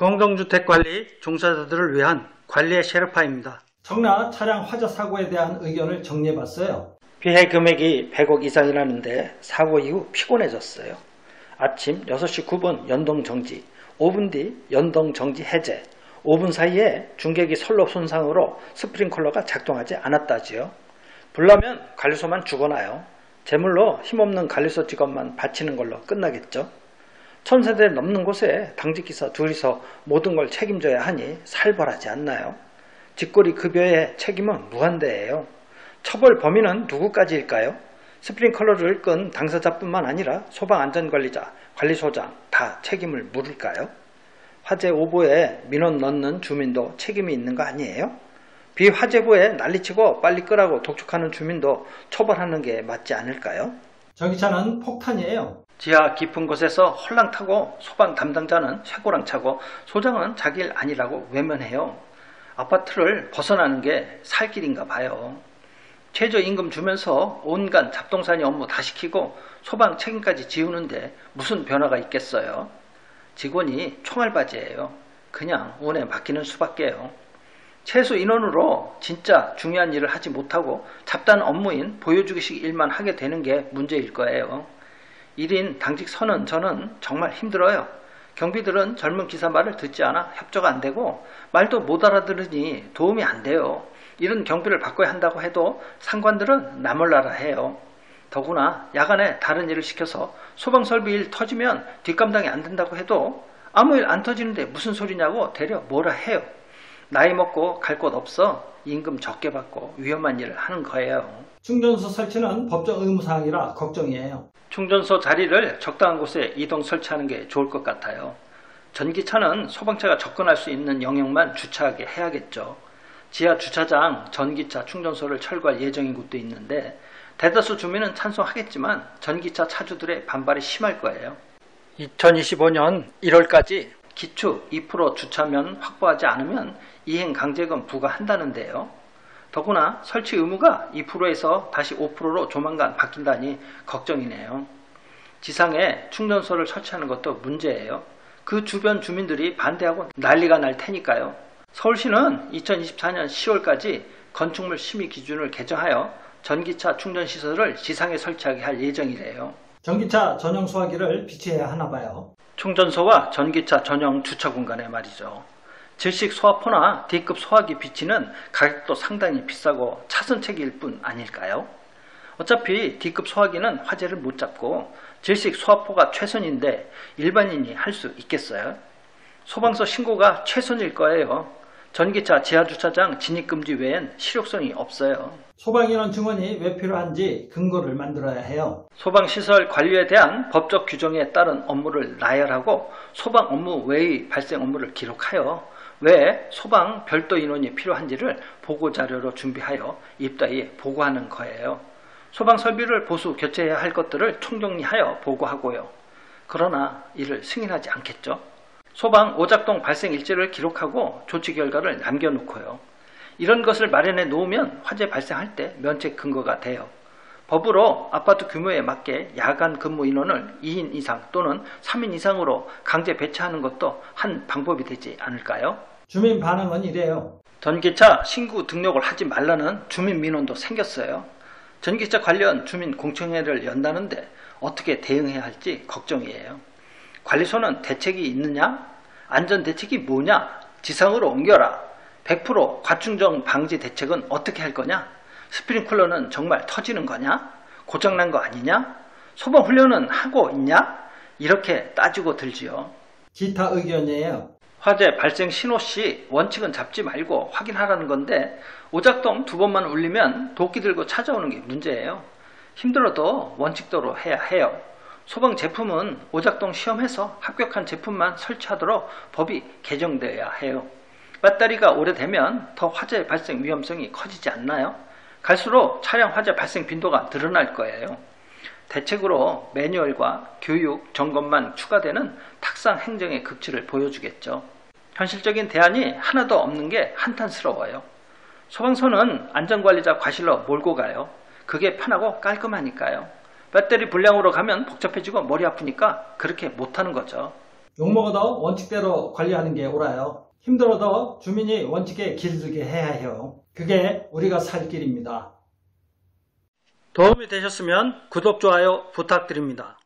공동주택관리 종사자들을 위한 관리의 셰르파입니다. 청라 차량 화재 사고에 대한 의견을 정리해봤어요. 피해 금액이 100억 이상이라는데 사고 이후 피곤해졌어요. 아침 6시 9분 연동정지, 5분 뒤 연동정지 해제, 5분 사이에 중계기 선로 손상으로 스프링클러가 작동하지 않았다지요. 불나면 관리소만 죽어나요. 제물로 힘없는 관리소 직원만 바치는 걸로 끝나겠죠. 1000세대 넘는 곳에 당직기사 둘이서 모든 걸 책임져야 하니 살벌하지 않나요? 직거리 급여의 책임은 무한대예요. 처벌 범위는 누구까지일까요? 스프링클러를 끈 당사자뿐만 아니라 소방안전관리자, 관리소장 다 책임을 물을까요? 화재 오보에 민원 넣는 주민도 책임이 있는 거 아니에요? 비화재보에 난리치고 빨리 끄라고 독촉하는 주민도 처벌하는 게 맞지 않을까요? 전기차는 폭탄이에요. 지하 깊은 곳에서 홀랑 타고 소방 담당자는 쇠고랑 차고 소장은 자기 일 아니라고 외면해요. 아파트를 벗어나는 게 살 길인가 봐요. 최저임금 주면서 온갖 잡동사니 업무 다 시키고 소방 책임까지 지우는데 무슨 변화가 있겠어요? 직원이 총알바지예요. 그냥 운에 맡기는 수밖에요. 최소 인원으로 진짜 중요한 일을 하지 못하고 잡다한 업무인 보여주기식 일만 하게 되는 게 문제일 거예요. 1인 당직 서는 저는 정말 힘들어요. 경비들은 젊은 기사 말을 듣지 않아 협조가 안 되고 말도 못 알아들으니 도움이 안 돼요. 이런 경비를 바꿔야 한다고 해도 상관들은 나몰라라 해요. 더구나 야간에 다른 일을 시켜서 소방설비 일 터지면 뒷감당이 안 된다고 해도 아무 일 안 터지는데 무슨 소리냐고 되려 뭐라 해요. 나이 먹고 갈 곳 없어 임금 적게 받고 위험한 일을 하는 거예요. 충전소 설치는 법적 의무사항이라 걱정이에요. 충전소 자리를 적당한 곳에 이동 설치하는 게 좋을 것 같아요. 전기차는 소방차가 접근할 수 있는 영역만 주차하게 해야겠죠. 지하 주차장 전기차 충전소를 철거할 예정인 곳도 있는데 대다수 주민은 찬성하겠지만 전기차 차주들의 반발이 심할 거예요. 2025년 1월까지 기초 2% 주차면 확보하지 않으면 이행 강제금 부과한다는데요. 더구나 설치 의무가 2%에서 다시 5%로 조만간 바뀐다니 걱정이네요. 지상에 충전소를 설치하는 것도 문제예요. 그 주변 주민들이 반대하고 난리가 날 테니까요. 서울시는 2024년 10월까지 건축물 심의 기준을 개정하여 전기차 충전시설을 지상에 설치하게 할 예정이래요. 전기차 전용 소화기를 비치해야 하나 봐요. 충전소와 전기차 전용 주차 공간에 말이죠. 질식 소화포나 D급 소화기 비치는 가격도 상당히 비싸고 차선책일 뿐 아닐까요? 어차피 D급 소화기는 화재를 못 잡고 질식 소화포가 최선인데 일반인이 할 수 있겠어요? 소방서 신고가 최선일 거예요. 전기차 지하주차장 진입금지 외엔 실효성이 없어요. 소방인원 증언이 왜 필요한지 근거를 만들어야 해요. 소방시설 관리에 대한 법적 규정에 따른 업무를 나열하고 소방 업무 외의 발생 업무를 기록하여 왜 소방 별도 인원이 필요한지를 보고자료로 준비하여 입다에 보고하는 거예요. 소방 설비를 보수 교체해야 할 것들을 총정리하여 보고하고요. 그러나 이를 승인하지 않겠죠. 소방 오작동 발생 일지를 기록하고 조치 결과를 남겨놓고요. 이런 것을 마련해 놓으면 화재 발생할 때 면책 근거가 돼요. 법으로 아파트 규모에 맞게 야간 근무 인원을 2인 이상 또는 3인 이상으로 강제 배치하는 것도 한 방법이 되지 않을까요? 주민 반응은 이래요. 전기차 신고 등록을 하지 말라는 주민 민원도 생겼어요. 전기차 관련 주민 공청회를 연다는데 어떻게 대응해야 할지 걱정이에요. 관리소는 대책이 있느냐? 안전대책이 뭐냐? 지상으로 옮겨라. 100% 과충전 방지 대책은 어떻게 할 거냐? 스프링클러는 정말 터지는 거냐? 고장난 거 아니냐? 소방훈련은 하고 있냐? 이렇게 따지고 들지요. 기타 의견이에요. 화재 발생 신호 시 원칙은 잡지 말고 확인하라는 건데 오작동 2번만 울리면 도끼 들고 찾아오는 게 문제예요. 힘들어도 원칙대로 해야 해요. 소방 제품은 오작동 시험해서 합격한 제품만 설치하도록 법이 개정되어야 해요. 배터리가 오래되면 더 화재 발생 위험성이 커지지 않나요? 갈수록 차량 화재 발생 빈도가 늘어날 거예요. 대책으로 매뉴얼과 교육, 점검만 추가되는 탁상 행정의 극치를 보여주겠죠. 현실적인 대안이 하나도 없는 게 한탄스러워요. 소방서는 안전관리자 과실로 몰고 가요. 그게 편하고 깔끔하니까요. 배터리 불량으로 가면 복잡해지고 머리 아프니까 그렇게 못하는 거죠. 욕먹어도 원칙대로 관리하는 게 옳아요. 힘들어도 주민이 원칙에 길들게 해야 해요. 그게 우리가 살 길입니다. 도움이 되셨으면 구독, 좋아요 부탁드립니다.